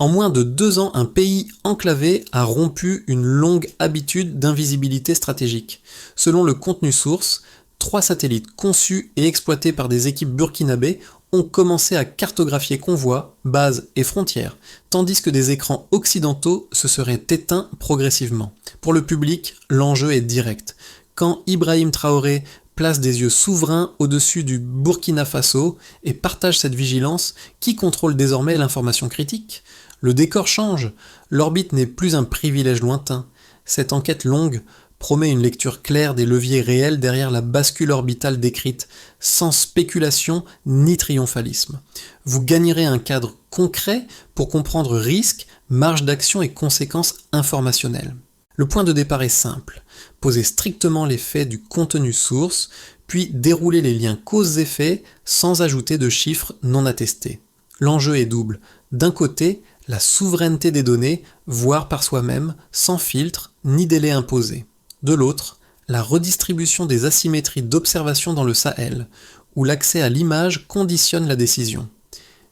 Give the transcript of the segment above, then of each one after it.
En moins de 2 ans, un pays enclavé a rompu une longue habitude d'invisibilité stratégique. Selon le contenu source, 3 satellites conçus et exploités par des équipes burkinabées ont commencé à cartographier convois, bases et frontières, tandis que des écrans occidentaux se seraient éteints progressivement. Pour le public, l'enjeu est direct. Quand Ibrahim Traoré place des yeux souverains au-dessus du Burkina Faso et partage cette vigilance, qui contrôle désormais l'information critique ? Le décor change, l'orbite n'est plus un privilège lointain. Cette enquête longue promet une lecture claire des leviers réels derrière la bascule orbitale décrite, sans spéculation ni triomphalisme. Vous gagnerez un cadre concret pour comprendre risques, marge d'action et conséquences informationnelles. Le point de départ est simple, poser strictement les faits du contenu source, puis dérouler les liens cause-effet sans ajouter de chiffres non attestés. L'enjeu est double. D'un côté, la souveraineté des données, voire par soi-même, sans filtre ni délai imposé. De l'autre, la redistribution des asymétries d'observation dans le Sahel, où l'accès à l'image conditionne la décision.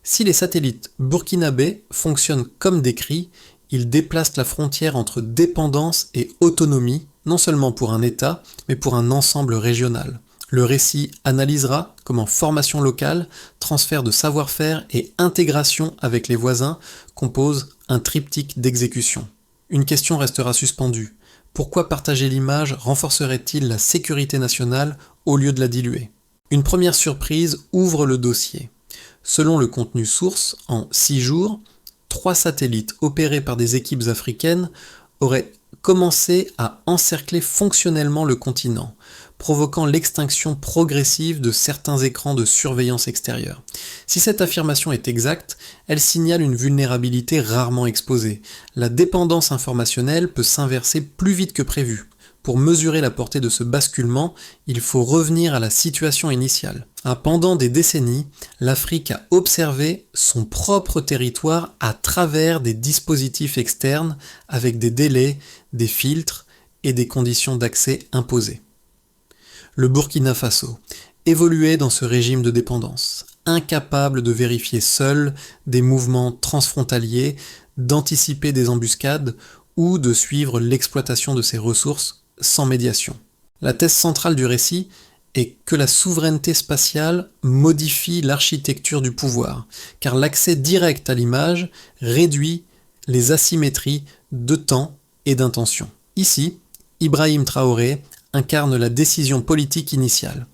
Si les satellites burkinabés fonctionnent comme décrit, ils déplacent la frontière entre dépendance et autonomie, non seulement pour un État, mais pour un ensemble régional. Le récit analysera comment formation locale, transfert de savoir-faire et intégration avec les voisins composent un triptyque d'exécution. Une question restera suspendue. Pourquoi partager l'image renforcerait-il la sécurité nationale au lieu de la diluer ? Une première surprise ouvre le dossier. Selon le contenu source, en 6 jours, 3 satellites opérés par des équipes africaines auraient commencé à encercler fonctionnellement le continent, provoquant l'extinction progressive de certains écrans de surveillance extérieure. Si cette affirmation est exacte, elle signale une vulnérabilité rarement exposée. La dépendance informationnelle peut s'inverser plus vite que prévu. Pour mesurer la portée de ce basculement, il faut revenir à la situation initiale. Pendant des décennies, l'Afrique a observé son propre territoire à travers des dispositifs externes avec des délais, des filtres et des conditions d'accès imposées. Le Burkina Faso évoluait dans ce régime de dépendance, incapable de vérifier seul des mouvements transfrontaliers, d'anticiper des embuscades ou de suivre l'exploitation de ses ressources sans médiation. La thèse centrale du récit est que la souveraineté spatiale modifie l'architecture du pouvoir, car l'accès direct à l'image réduit les asymétries de temps et d'intention. Ici, Ibrahim Traoré incarne la décision politique initiale.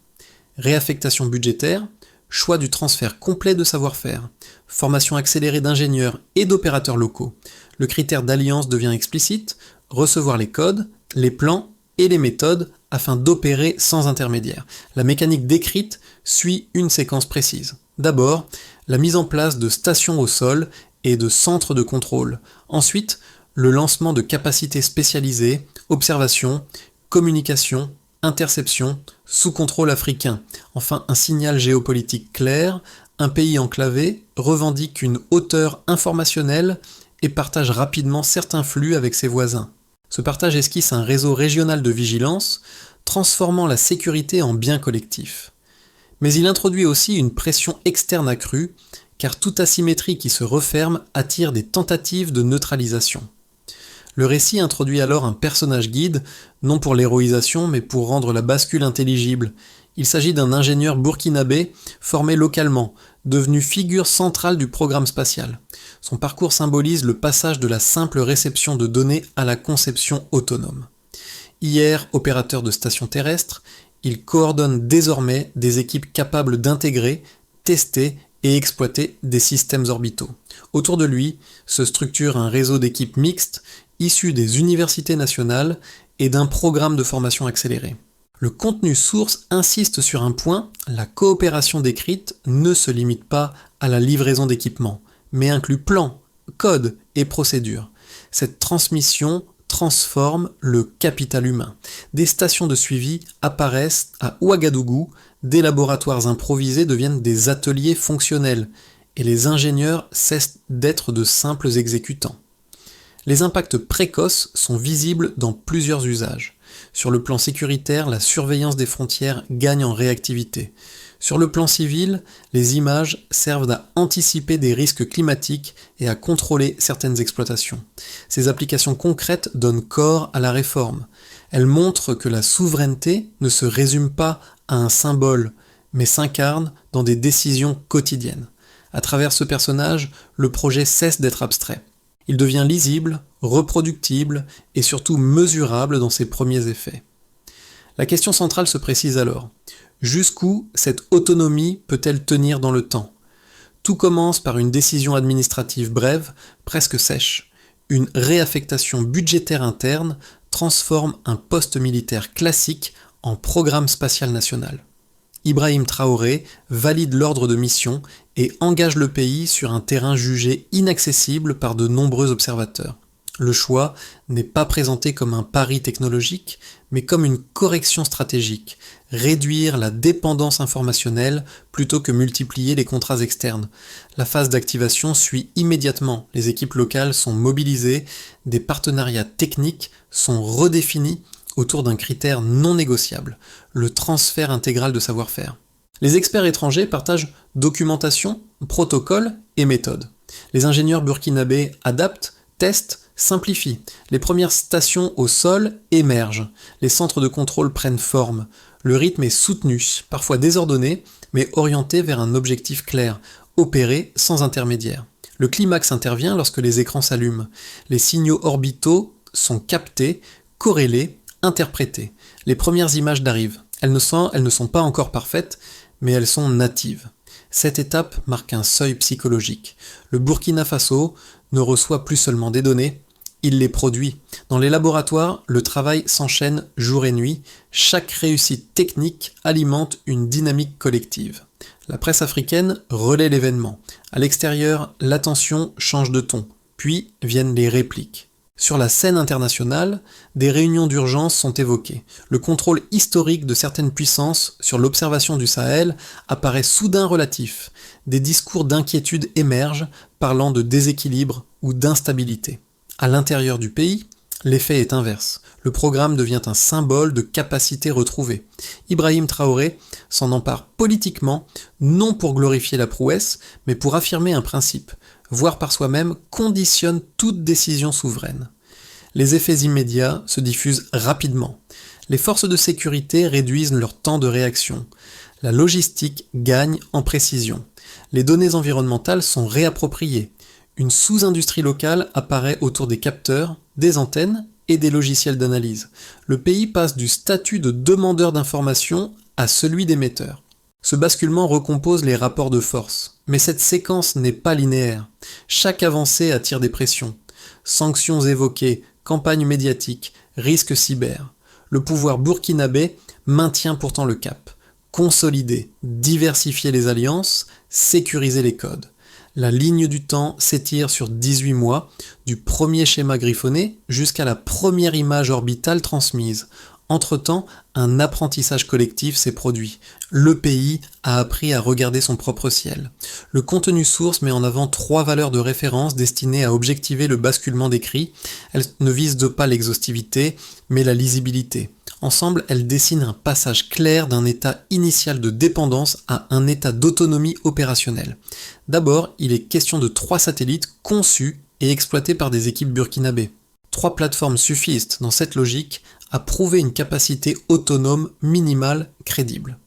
Réaffectation budgétaire, choix du transfert complet de savoir-faire, formation accélérée d'ingénieurs et d'opérateurs locaux. Le critère d'alliance devient explicite, recevoir les codes, les plans et les méthodes afin d'opérer sans intermédiaire. La mécanique décrite suit une séquence précise. D'abord, la mise en place de stations au sol et de centres de contrôle. Ensuite, le lancement de capacités spécialisées, observation, communication, interception, sous contrôle africain. Enfin, un signal géopolitique clair, un pays enclavé revendique une hauteur informationnelle et partage rapidement certains flux avec ses voisins. Ce partage esquisse un réseau régional de vigilance, transformant la sécurité en bien collectif. Mais il introduit aussi une pression externe accrue, car toute asymétrie qui se referme attire des tentatives de neutralisation. Le récit introduit alors un personnage guide, non pour l'héroïsation, mais pour rendre la bascule intelligible. Il s'agit d'un ingénieur burkinabé formé localement, devenu figure centrale du programme spatial. Son parcours symbolise le passage de la simple réception de données à la conception autonome. Hier opérateur de stations terrestres, il coordonne désormais des équipes capables d'intégrer, tester et exploiter des systèmes orbitaux. Autour de lui se structure un réseau d'équipes mixtes issues des universités nationales et d'un programme de formation accélérée. Le contenu source insiste sur un point, la coopération décrite ne se limite pas à la livraison d'équipements, mais inclut plans, codes et procédures. Cette transmission transforme le capital humain. Des stations de suivi apparaissent à Ouagadougou, des laboratoires improvisés deviennent des ateliers fonctionnels, et les ingénieurs cessent d'être de simples exécutants. Les impacts précoces sont visibles dans plusieurs usages. Sur le plan sécuritaire, la surveillance des frontières gagne en réactivité. Sur le plan civil, les images servent à anticiper des risques climatiques et à contrôler certaines exploitations. Ces applications concrètes donnent corps à la réforme. Elles montrent que la souveraineté ne se résume pas à un symbole, mais s'incarne dans des décisions quotidiennes. À travers ce personnage, le projet cesse d'être abstrait. Il devient lisible, reproductible et surtout mesurable dans ses premiers effets. La question centrale se précise alors. Jusqu'où cette autonomie peut-elle tenir dans le temps ? Tout commence par une décision administrative brève, presque sèche. Une réaffectation budgétaire interne transforme un poste militaire classique en programme spatial national. Ibrahim Traoré valide l'ordre de mission et engage le pays sur un terrain jugé inaccessible par de nombreux observateurs. Le choix n'est pas présenté comme un pari technologique, mais comme une correction stratégique, réduire la dépendance informationnelle plutôt que multiplier les contrats externes. La phase d'activation suit immédiatement, les équipes locales sont mobilisées, des partenariats techniques sont redéfinis autour d'un critère non négociable, le transfert intégral de savoir-faire. Les experts étrangers partagent documentation, protocoles et méthodes. Les ingénieurs burkinabés adaptent, testent, simplifient. Les premières stations au sol émergent. Les centres de contrôle prennent forme. Le rythme est soutenu, parfois désordonné, mais orienté vers un objectif clair, opéré sans intermédiaire. Le climax intervient lorsque les écrans s'allument. Les signaux orbitaux sont captés, corrélés, interprétées. Les premières images arrivent. Elles ne sont pas encore parfaites, mais elles sont natives. Cette étape marque un seuil psychologique. Le Burkina Faso ne reçoit plus seulement des données, il les produit. Dans les laboratoires, le travail s'enchaîne jour et nuit. Chaque réussite technique alimente une dynamique collective. La presse africaine relaie l'événement. À l'extérieur, l'attention change de ton, puis viennent les répliques. Sur la scène internationale, des réunions d'urgence sont évoquées. Le contrôle historique de certaines puissances sur l'observation du Sahel apparaît soudain relatif. Des discours d'inquiétude émergent, parlant de déséquilibre ou d'instabilité. À l'intérieur du pays, l'effet est inverse. Le programme devient un symbole de capacité retrouvée. Ibrahim Traoré s'en empare politiquement, non pour glorifier la prouesse, mais pour affirmer un principe. Voir par soi-même conditionne toute décision souveraine. Les effets immédiats se diffusent rapidement. Les forces de sécurité réduisent leur temps de réaction. La logistique gagne en précision. Les données environnementales sont réappropriées. Une sous-industrie locale apparaît autour des capteurs, des antennes et des logiciels d'analyse. Le pays passe du statut de demandeur d'informations à celui d'émetteur. Ce basculement recompose les rapports de force. Mais cette séquence n'est pas linéaire. Chaque avancée attire des pressions. Sanctions évoquées, campagnes médiatiques, risques cyber. Le pouvoir burkinabé maintient pourtant le cap. Consolider, diversifier les alliances, sécuriser les codes. La ligne du temps s'étire sur 18 mois, du premier schéma griffonné jusqu'à la première image orbitale transmise. Entre-temps, un apprentissage collectif s'est produit. Le pays a appris à regarder son propre ciel. Le contenu source met en avant 3 valeurs de référence destinées à objectiver le basculement décrit. Elles ne visent pas l'exhaustivité, mais la lisibilité. Ensemble, elles dessinent un passage clair d'un état initial de dépendance à un état d'autonomie opérationnelle. D'abord, il est question de 3 satellites conçus et exploités par des équipes burkinabées. 3 plateformes suffisent, dans cette logique, à prouver une capacité autonome minimale crédible.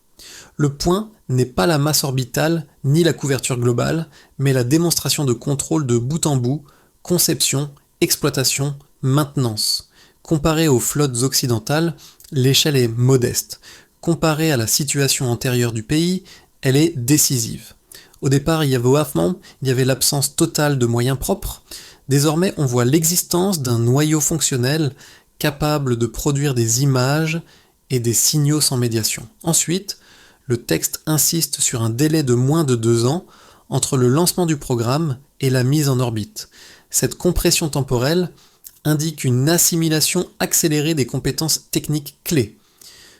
Le point n'est pas la masse orbitale ni la couverture globale, mais la démonstration de contrôle de bout en bout, conception, exploitation, maintenance. Comparé aux flottes occidentales, l'échelle est modeste. Comparée à la situation antérieure du pays, elle est décisive. Au départ, il y avait l'absence totale de moyens propres. Désormais, on voit l'existence d'un noyau fonctionnel capable de produire des images et des signaux sans médiation. Ensuite, le texte insiste sur un délai de moins de 2 ans entre le lancement du programme et la mise en orbite. Cette compression temporelle indique une assimilation accélérée des compétences techniques clés.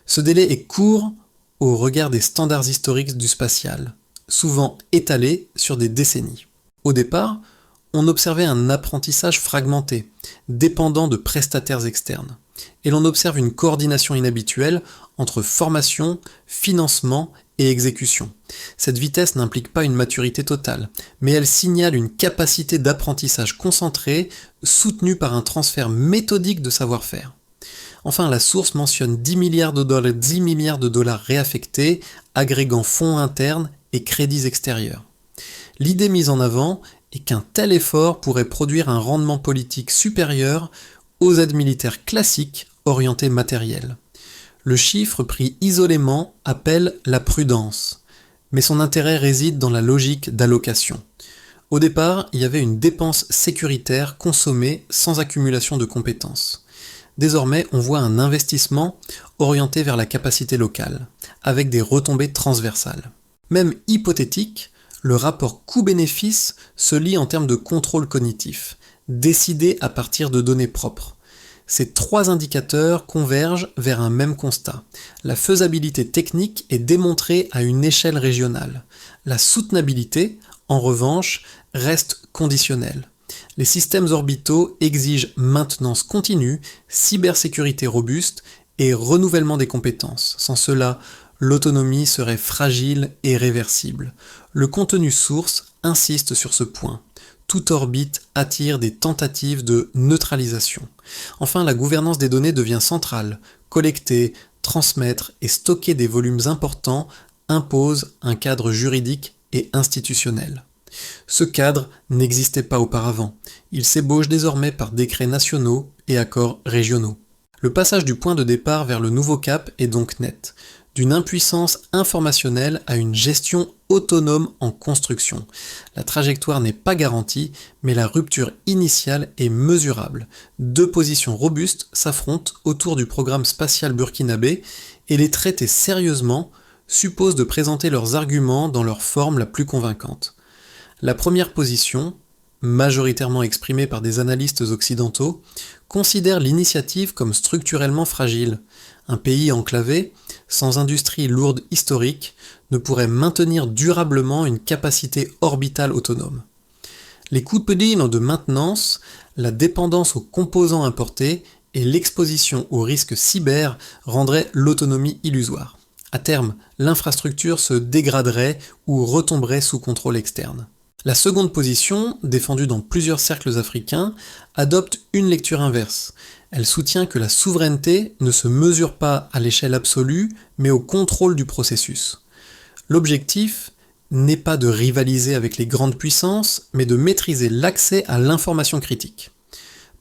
Ce délai est court au regard des standards historiques du spatial, souvent étalés sur des décennies. Au départ, on observait un apprentissage fragmenté, dépendant de prestataires externes. Et l'on observe une coordination inhabituelle entre formation, financement et exécution. Cette vitesse n'implique pas une maturité totale, mais elle signale une capacité d'apprentissage concentrée, soutenue par un transfert méthodique de savoir-faire. Enfin, la source mentionne 10 milliards de dollars réaffectés, agrégant fonds internes et crédits extérieurs. L'idée mise en avant est qu'un tel effort pourrait produire un rendement politique supérieur aux aides militaires classiques orientées matérielles. Le chiffre pris isolément appelle la prudence, mais son intérêt réside dans la logique d'allocation. Au départ, il y avait une dépense sécuritaire consommée sans accumulation de compétences. Désormais, on voit un investissement orienté vers la capacité locale, avec des retombées transversales. Même hypothétique, le rapport coût-bénéfice se lit en termes de contrôle cognitif, décidé à partir de données propres. Ces trois indicateurs convergent vers un même constat. La faisabilité technique est démontrée à une échelle régionale. La soutenabilité, en revanche, reste conditionnelle. Les systèmes orbitaux exigent maintenance continue, cybersécurité robuste et renouvellement des compétences. Sans cela, l'autonomie serait fragile et réversible. Le contenu source insiste sur ce point. Toute orbite attire des tentatives de neutralisation. Enfin, la gouvernance des données devient centrale. Collecter, transmettre et stocker des volumes importants impose un cadre juridique et institutionnel. Ce cadre n'existait pas auparavant. Il s'ébauche désormais par décrets nationaux et accords régionaux. Le passage du point de départ vers le nouveau cap est donc net. D'une impuissance informationnelle à une gestion autonome en construction. La trajectoire n'est pas garantie, mais la rupture initiale est mesurable. Deux positions robustes s'affrontent autour du programme spatial burkinabé et les traiter sérieusement suppose de présenter leurs arguments dans leur forme la plus convaincante. La première position, majoritairement exprimée par des analystes occidentaux, considère l'initiative comme structurellement fragile. Un pays enclavé, sans industrie lourde historique, ne pourrait maintenir durablement une capacité orbitale autonome. Les coûts de maintenance, la dépendance aux composants importés et l'exposition aux risques cyber rendraient l'autonomie illusoire. À terme, l'infrastructure se dégraderait ou retomberait sous contrôle externe. La seconde position, défendue dans plusieurs cercles africains, adopte une lecture inverse. Elle soutient que la souveraineté ne se mesure pas à l'échelle absolue, mais au contrôle du processus. L'objectif n'est pas de rivaliser avec les grandes puissances, mais de maîtriser l'accès à l'information critique.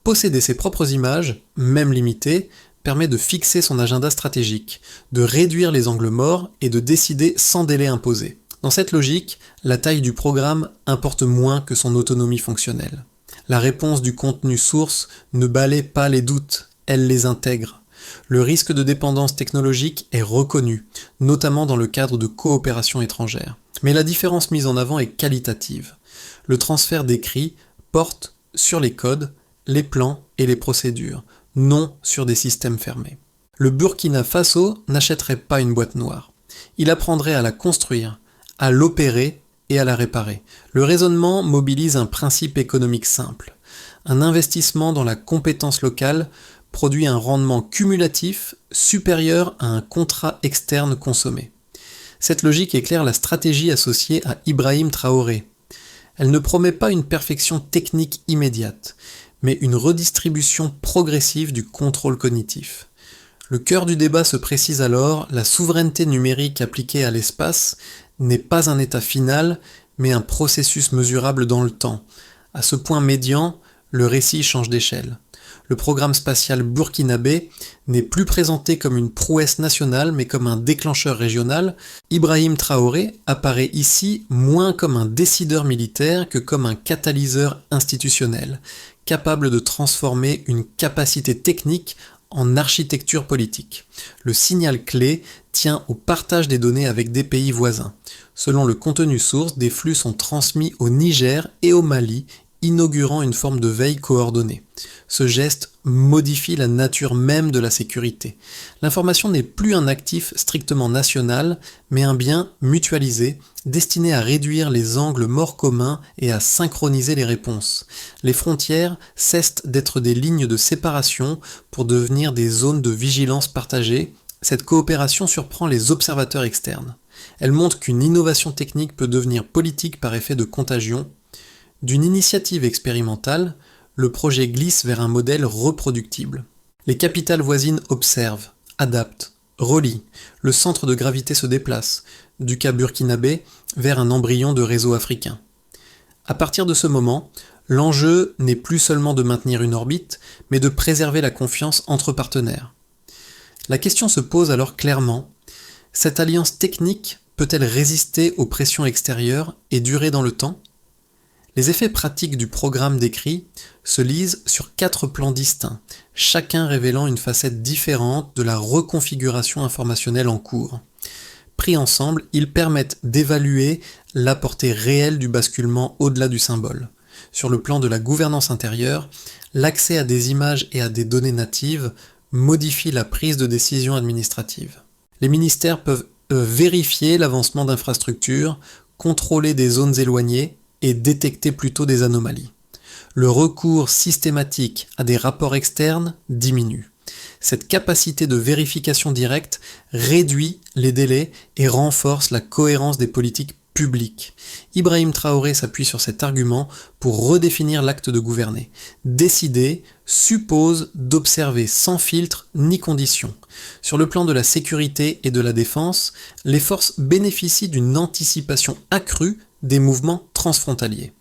Posséder ses propres images, même limitées, permet de fixer son agenda stratégique, de réduire les angles morts et de décider sans délai imposé. Dans cette logique, la taille du programme importe moins que son autonomie fonctionnelle. La réponse du contenu source ne balaie pas les doutes, elle les intègre. Le risque de dépendance technologique est reconnu, notamment dans le cadre de coopération étrangère. Mais la différence mise en avant est qualitative. Le transfert décrit porte sur les codes, les plans et les procédures, non sur des systèmes fermés. Le Burkina Faso n'achèterait pas une boîte noire. Il apprendrait à la construire, à l'opérer et à la réparer. Le raisonnement mobilise un principe économique simple. Un investissement dans la compétence locale produit un rendement cumulatif supérieur à un contrat externe consommé. Cette logique éclaire la stratégie associée à Ibrahim Traoré. Elle ne promet pas une perfection technique immédiate, mais une redistribution progressive du contrôle cognitif. Le cœur du débat se précise alors, la souveraineté numérique appliquée à l'espace n'est pas un état final, mais un processus mesurable dans le temps. À ce point médian, le récit change d'échelle. Le programme spatial burkinabé n'est plus présenté comme une prouesse nationale, mais comme un déclencheur régional. Ibrahim Traoré apparaît ici moins comme un décideur militaire que comme un catalyseur institutionnel, capable de transformer une capacité technique en architecture politique. Le signal clé tient au partage des données avec des pays voisins. Selon le contenu source, des flux sont transmis au Niger et au Mali, inaugurant une forme de veille coordonnée. Ce geste modifie la nature même de la sécurité. L'information n'est plus un actif strictement national, mais un bien mutualisé, destiné à réduire les angles morts communs et à synchroniser les réponses. Les frontières cessent d'être des lignes de séparation pour devenir des zones de vigilance partagée. Cette coopération surprend les observateurs externes. Elle montre qu'une innovation technique peut devenir politique par effet de contagion. D'une initiative expérimentale, le projet glisse vers un modèle reproductible. Les capitales voisines observent, adaptent, relient, le centre de gravité se déplace, du cas burkinabé vers un embryon de réseau africain. À partir de ce moment, l'enjeu n'est plus seulement de maintenir une orbite, mais de préserver la confiance entre partenaires. La question se pose alors clairement, cette alliance technique peut-elle résister aux pressions extérieures et durer dans le temps ? Les effets pratiques du programme décrit se lisent sur 4 plans distincts, chacun révélant une facette différente de la reconfiguration informationnelle en cours. Pris ensemble, ils permettent d'évaluer la portée réelle du basculement au-delà du symbole. Sur le plan de la gouvernance intérieure, l'accès à des images et à des données natives modifie la prise de décision administrative. Les ministères peuvent vérifier l'avancement d'infrastructures, contrôler des zones éloignées et détecter plutôt des anomalies. Le recours systématique à des rapports externes diminue. Cette capacité de vérification directe réduit les délais et renforce la cohérence des politiques publiques. Ibrahim Traoré s'appuie sur cet argument pour redéfinir l'acte de gouverner. Décider suppose d'observer sans filtre ni condition. Sur le plan de la sécurité et de la défense, les forces bénéficient d'une anticipation accrue des mouvements transfrontaliers.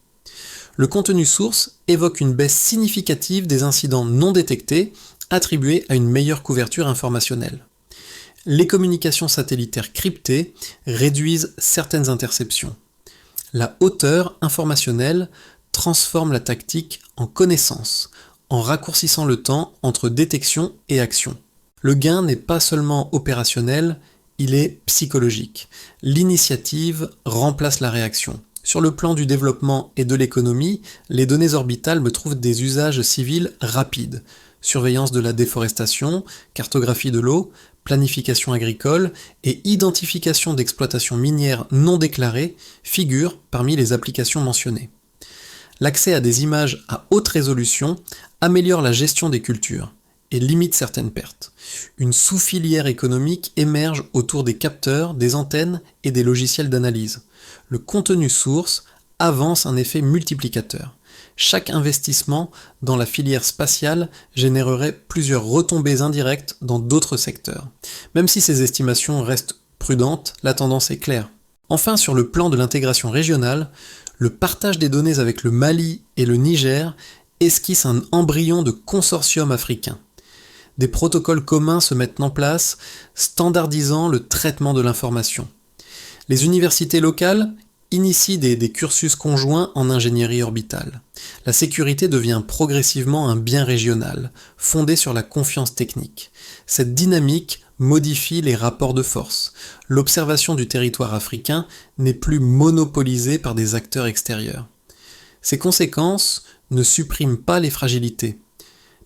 Le contenu source évoque une baisse significative des incidents non détectés attribués à une meilleure couverture informationnelle. Les communications satellitaires cryptées réduisent certaines interceptions. La hauteur informationnelle transforme la tactique en connaissance, en raccourcissant le temps entre détection et action. Le gain n'est pas seulement opérationnel, il est psychologique. L'initiative remplace la réaction. Sur le plan du développement et de l'économie, les données orbitales me trouvent des usages civils rapides. Surveillance de la déforestation, cartographie de l'eau, planification agricole et identification d'exploitations minières non déclarées figurent parmi les applications mentionnées. L'accès à des images à haute résolution améliore la gestion des cultures et limite certaines pertes. Une sous-filière économique émerge autour des capteurs, des antennes et des logiciels d'analyse. Le contenu source avance un effet multiplicateur. Chaque investissement dans la filière spatiale générerait plusieurs retombées indirectes dans d'autres secteurs. Même si ces estimations restent prudentes, la tendance est claire. Enfin, sur le plan de l'intégration régionale, le partage des données avec le Mali et le Niger esquisse un embryon de consortium africain. Des protocoles communs se mettent en place, standardisant le traitement de l'information. Les universités locales initient des cursus conjoints en ingénierie orbitale. La sécurité devient progressivement un bien régional, fondé sur la confiance technique. Cette dynamique modifie les rapports de force. L'observation du territoire africain n'est plus monopolisée par des acteurs extérieurs. Ces conséquences ne suppriment pas les fragilités.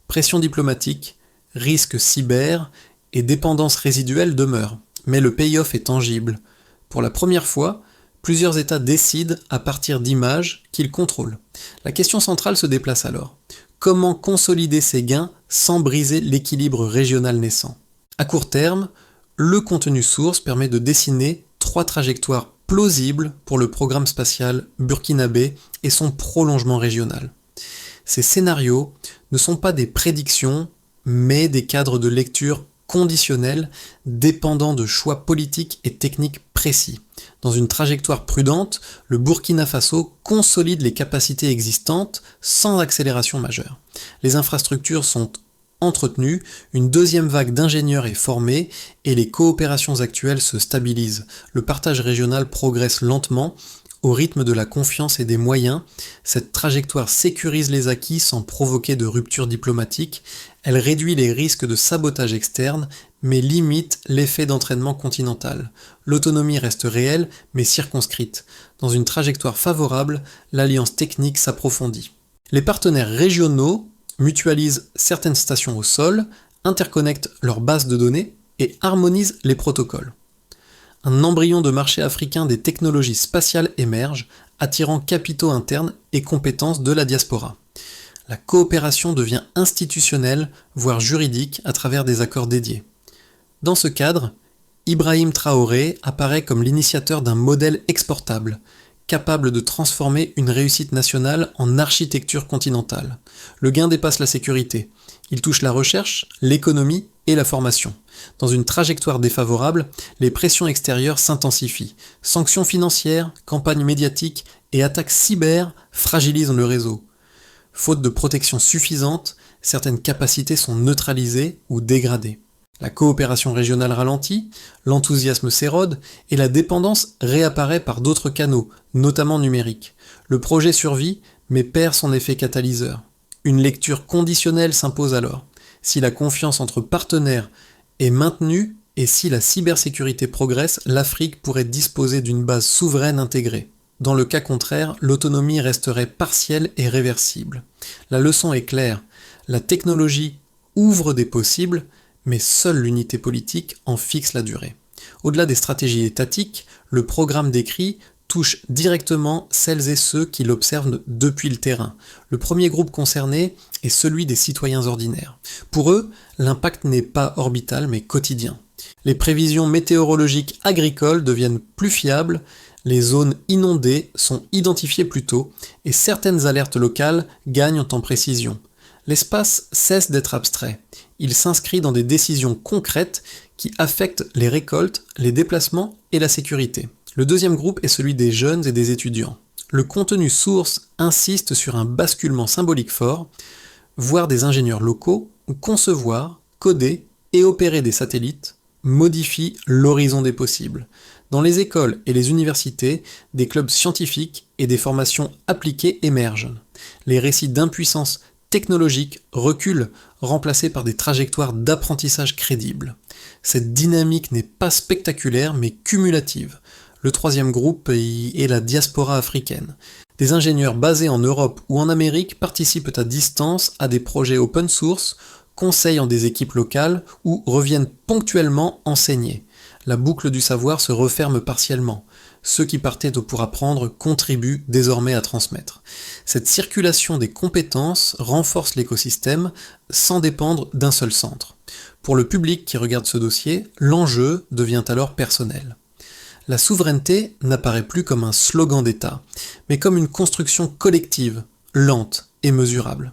Pression diplomatique, risques cyber et dépendance résiduelle demeurent, mais le payoff est tangible. Pour la première fois, plusieurs États décident à partir d'images qu'ils contrôlent. La question centrale se déplace alors. Comment consolider ces gains sans briser l'équilibre régional naissant ? À court terme, le contenu source permet de dessiner 3 trajectoires plausibles pour le programme spatial burkinabé et son prolongement régional. Ces scénarios ne sont pas des prédictions, mais des cadres de lecture conditionnels dépendant de choix politiques et techniques précis. Dans une trajectoire prudente, le Burkina Faso consolide les capacités existantes sans accélération majeure. Les infrastructures sont entretenues, une deuxième vague d'ingénieurs est formée et les coopérations actuelles se stabilisent. Le partage régional progresse lentement, au rythme de la confiance et des moyens. Cette trajectoire sécurise les acquis sans provoquer de rupture diplomatique. Elle réduit les risques de sabotage externe, mais limite l'effet d'entraînement continental. L'autonomie reste réelle, mais circonscrite. Dans une trajectoire favorable, l'alliance technique s'approfondit. Les partenaires régionaux mutualisent certaines stations au sol, interconnectent leurs bases de données et harmonisent les protocoles. Un embryon de marché africain des technologies spatiales émerge, attirant capitaux internes et compétences de la diaspora. La coopération devient institutionnelle, voire juridique, à travers des accords dédiés. Dans ce cadre, Ibrahim Traoré apparaît comme l'initiateur d'un modèle exportable, capable de transformer une réussite nationale en architecture continentale. Le gain dépasse la sécurité. Il touche la recherche, l'économie et la formation. Dans une trajectoire défavorable, les pressions extérieures s'intensifient. Sanctions financières, campagnes médiatiques et attaques cyber fragilisent le réseau. Faute de protection suffisante, certaines capacités sont neutralisées ou dégradées. La coopération régionale ralentit, l'enthousiasme s'érode et la dépendance réapparaît par d'autres canaux, notamment numériques. Le projet survit, mais perd son effet catalyseur. Une lecture conditionnelle s'impose alors. Si la confiance entre partenaires est maintenue et si la cybersécurité progresse, l'Afrique pourrait disposer d'une base souveraine intégrée. Dans le cas contraire, l'autonomie resterait partielle et réversible. La leçon est claire, la technologie ouvre des possibles, mais seule l'unité politique en fixe la durée. Au-delà des stratégies étatiques, le programme décrit touche directement celles et ceux qui l'observent depuis le terrain. Le premier groupe concerné est celui des citoyens ordinaires. Pour eux, l'impact n'est pas orbital mais quotidien. Les prévisions météorologiques agricoles deviennent plus fiables, les zones inondées sont identifiées plus tôt et certaines alertes locales gagnent en précision. L'espace cesse d'être abstrait. Il s'inscrit dans des décisions concrètes qui affectent les récoltes, les déplacements et la sécurité. Le deuxième groupe est celui des jeunes et des étudiants. Le contenu source insiste sur un basculement symbolique fort, voir des ingénieurs locaux concevoir, coder et opérer des satellites modifie l'horizon des possibles. Dans les écoles et les universités, des clubs scientifiques et des formations appliquées émergent. Les récits d'impuissance technologique reculent, remplacés par des trajectoires d'apprentissage crédibles. Cette dynamique n'est pas spectaculaire mais cumulative. Le troisième groupe est la diaspora africaine. Des ingénieurs basés en Europe ou en Amérique participent à distance à des projets open source, conseillent en des équipes locales ou reviennent ponctuellement enseigner. La boucle du savoir se referme partiellement. Ceux qui partaient pour apprendre contribuent désormais à transmettre. Cette circulation des compétences renforce l'écosystème sans dépendre d'un seul centre. Pour le public qui regarde ce dossier, l'enjeu devient alors personnel. La souveraineté n'apparaît plus comme un slogan d'État, mais comme une construction collective, lente et mesurable.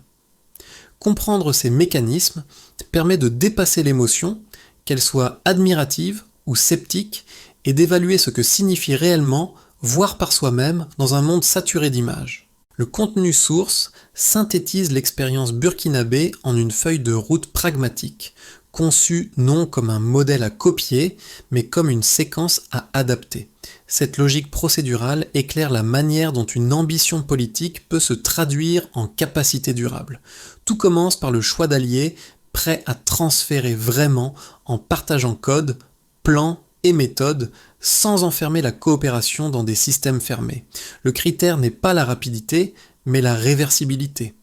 Comprendre ces mécanismes permet de dépasser l'émotion, qu'elle soit admirative ou sceptique, et d'évaluer ce que signifie réellement voir par soi-même dans un monde saturé d'images. Le contenu source synthétise l'expérience burkinabé en une feuille de route pragmatique, conçue non comme un modèle à copier, mais comme une séquence à adapter. Cette logique procédurale éclaire la manière dont une ambition politique peut se traduire en capacité durable. Tout commence par le choix d'alliés prêts à transférer vraiment en partageant code, plans et méthodes, sans enfermer la coopération dans des systèmes fermés. Le critère n'est pas la rapidité, mais la réversibilité.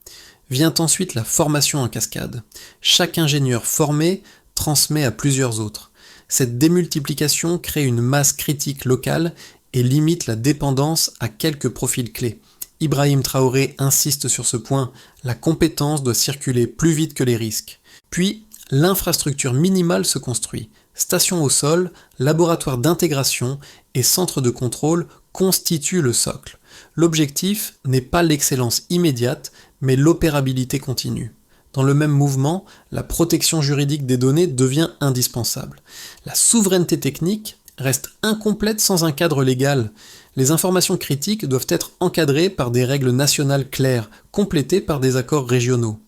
Vient ensuite la formation en cascade. Chaque ingénieur formé transmet à plusieurs autres. Cette démultiplication crée une masse critique locale et limite la dépendance à quelques profils clés. Ibrahim Traoré insiste sur ce point, la compétence doit circuler plus vite que les risques. Puis, l'infrastructure minimale se construit. Station au sol, laboratoire d'intégration et centre de contrôle constituent le socle. L'objectif n'est pas l'excellence immédiate, mais l'opérabilité continue. Dans le même mouvement, la protection juridique des données devient indispensable. La souveraineté technique reste incomplète sans un cadre légal. Les informations critiques doivent être encadrées par des règles nationales claires, complétées par des accords régionaux.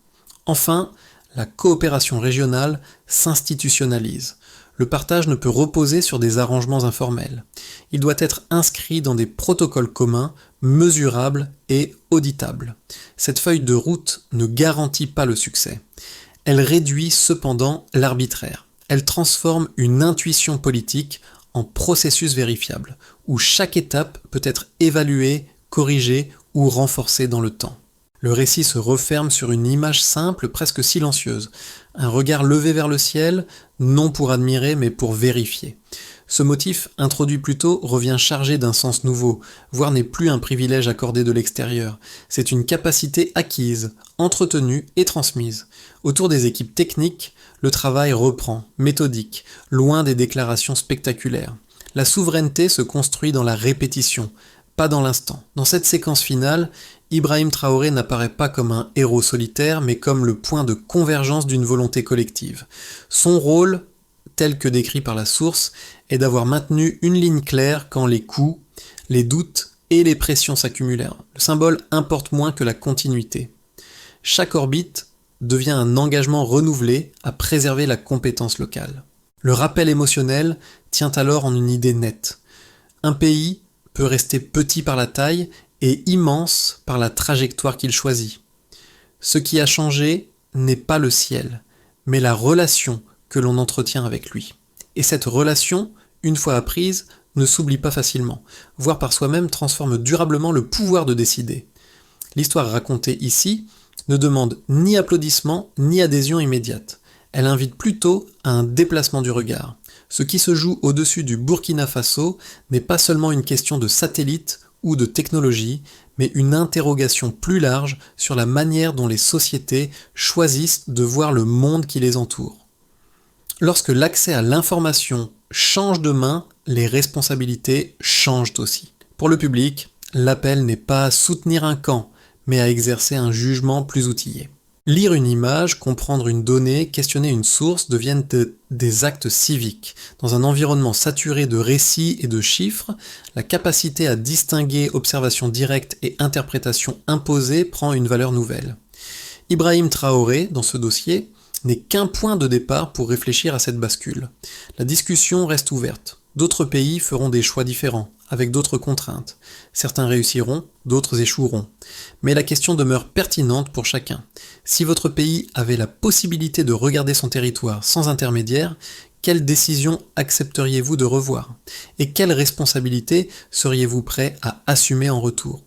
Enfin, la coopération régionale s'institutionnalise. Le partage ne peut reposer sur des arrangements informels. Il doit être inscrit dans des protocoles communs, mesurables et auditables. Cette feuille de route ne garantit pas le succès. Elle réduit cependant l'arbitraire. Elle transforme une intuition politique en processus vérifiable, où chaque étape peut être évaluée, corrigée ou renforcée dans le temps. Le récit se referme sur une image simple, presque silencieuse. Un regard levé vers le ciel, non pour admirer mais pour vérifier. Ce motif, introduit plus tôt, revient chargé d'un sens nouveau, voire n'est plus un privilège accordé de l'extérieur. C'est une capacité acquise, entretenue et transmise. Autour des équipes techniques, le travail reprend, méthodique, loin des déclarations spectaculaires. La souveraineté se construit dans la répétition, pas dans l'instant. Dans cette séquence finale, Ibrahim Traoré n'apparaît pas comme un héros solitaire, mais comme le point de convergence d'une volonté collective. Son rôle, tel que décrit par la source, est d'avoir maintenu une ligne claire quand les coups, les doutes et les pressions s'accumulèrent. Le symbole importe moins que la continuité. Chaque orbite devient un engagement renouvelé à préserver la compétence locale. Le rappel émotionnel tient alors en une idée nette. Un pays peut rester petit par la taille et immense par la trajectoire qu'il choisit. Ce qui a changé n'est pas le ciel, mais la relation que l'on entretient avec lui. Et cette relation, une fois apprise, ne s'oublie pas facilement, voire par soi-même transforme durablement le pouvoir de décider. L'histoire racontée ici ne demande ni applaudissements ni adhésion immédiate. Elle invite plutôt à un déplacement du regard. Ce qui se joue au-dessus du Burkina Faso n'est pas seulement une question de satellite ou de technologie, mais une interrogation plus large sur la manière dont les sociétés choisissent de voir le monde qui les entoure. Lorsque l'accès à l'information change de main, les responsabilités changent aussi. Pour le public, l'appel n'est pas à soutenir un camp, mais à exercer un jugement plus outillé. Lire une image, comprendre une donnée, questionner une source deviennent des actes civiques. Dans un environnement saturé de récits et de chiffres, la capacité à distinguer observation directe et interprétation imposée prend une valeur nouvelle. Ibrahim Traoré, dans ce dossier, n'est qu'un point de départ pour réfléchir à cette bascule. La discussion reste ouverte. D'autres pays feront des choix différents, avec d'autres contraintes. Certains réussiront, d'autres échoueront. Mais la question demeure pertinente pour chacun. Si votre pays avait la possibilité de regarder son territoire sans intermédiaire, quelles décisions accepteriez-vous de revoir? Et quelles responsabilités seriez-vous prêt à assumer en retour?